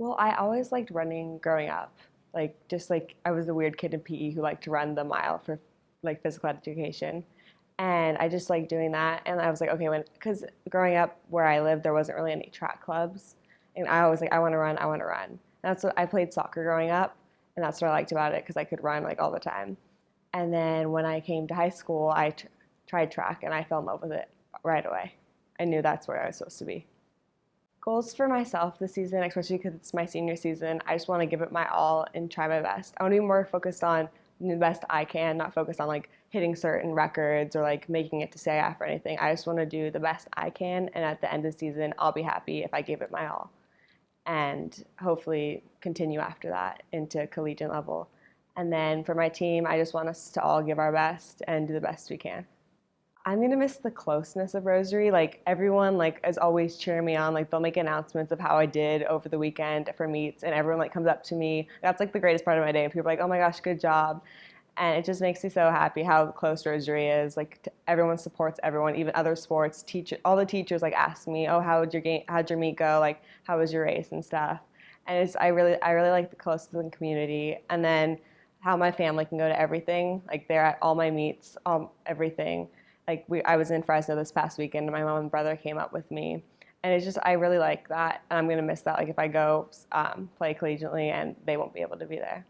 Well, I always liked running growing up. Like, just like I was the weird kid in PE who liked to run the mile for like physical education. And I just like doing that. And I was like, okay, because growing up where I lived, there wasn't really any track clubs. And I always like, I want to run, I want to run. And that's what I played soccer growing up. And that's what I liked about it because I could run like all the time. And then when I came to high school, tried track and I fell in love with it right away. I knew that's where I was supposed to be. Goals for myself this season, especially because it's my senior season, I just want to give it my all and try my best. I want to be more focused on doing the best I can, not focused on like hitting certain records or like making it to CIF or anything. I just want to do the best I can, and at the end of the season, I'll be happy if I gave it my all. And hopefully continue after that into collegiate level. And then for my team, I just want us to all give our best and do the best we can. I'm gonna miss the closeness of Rosary. Like everyone like is always cheering me on. Like they'll make announcements of how I did over the weekend for meets, and everyone like comes up to me. That's like the greatest part of my day. And people are like, "Oh my gosh, good job!" And it just makes me so happy how close Rosary is. Like everyone supports everyone, even other sports. Teacher, all the teachers like ask me, "Oh, how'd your meet go? Like how was your race and stuff?" And I really like the closeness in the community. And then how my family can go to everything. Like they're at all my meets, everything like I was in Fresno this past weekend, and my mom and brother came up with me, and it's just I really like that, and I'm gonna miss that. Like if I go play collegiately, and they won't be able to be there.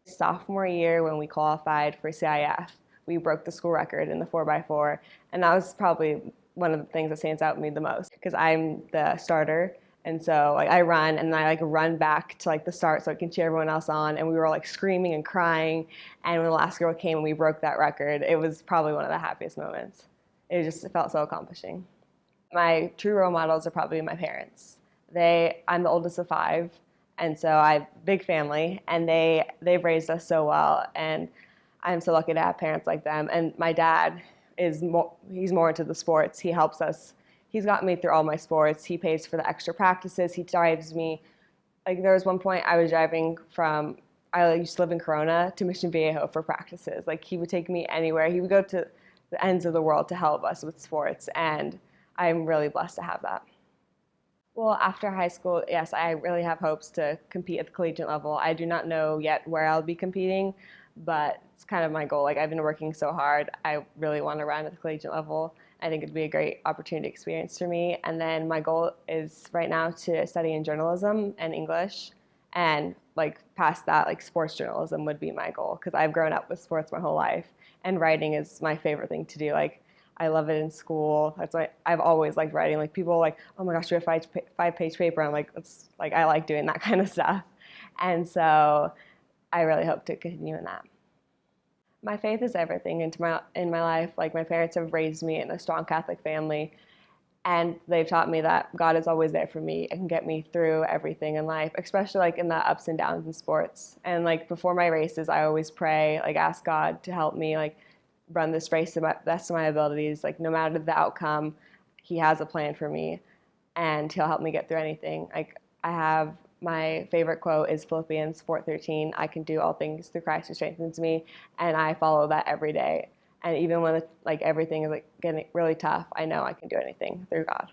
Sophomore year, when we qualified for CIF, we broke the school record in the 4x4, and that was probably one of the things that stands out to me the most because I'm the starter. And so like I run and I like run back to like the start so I can cheer everyone else on, and we were like screaming and crying, and when the last girl came and we broke that record, it was probably one of the happiest moments. It felt so accomplishing. My true role models are probably my parents. I'm the oldest of five, and so I have a big family, and they've raised us so well, and I'm so lucky to have parents like them. And my dad he's more into the sports. He helps us. He's got me through all my sports. He pays for the extra practices. He drives me. Like there was one point I was driving from I used to live in Corona to Mission Viejo for practices. Like he would take me anywhere. He would go to the ends of the world to help us with sports, and I'm really blessed to have that. Well, after high school, yes, I really have hopes to compete at the collegiate level. I do not know yet where I'll be competing, but it's kind of my goal. Like I've been working so hard. I really want to run at the collegiate level. I think it'd be a great opportunity experience for me. And then my goal is right now to study in journalism and English, and like past that, like sports journalism would be my goal because I've grown up with sports my whole life, and writing is my favorite thing to do. Like I love it in school. That's why I've always liked writing. Like people are like, oh my gosh, you have five-page paper. I'm like, it's like I like doing that kind of stuff, and so I really hope to continue in that. My faith is everything in my life. Like my parents have raised me in a strong Catholic family, and they've taught me that God is always there for me and can get me through everything in life, especially like in the ups and downs in sports. And like before my races, I always pray, like ask God to help me like run this race to the best of my abilities. Like no matter the outcome, He has a plan for me, and He'll help me get through anything. Like I have my favorite quote is Philippians 4:13. I can do all things through Christ who strengthens me, and I follow that every day. And even when like everything is like getting really tough, I know I can do anything through God.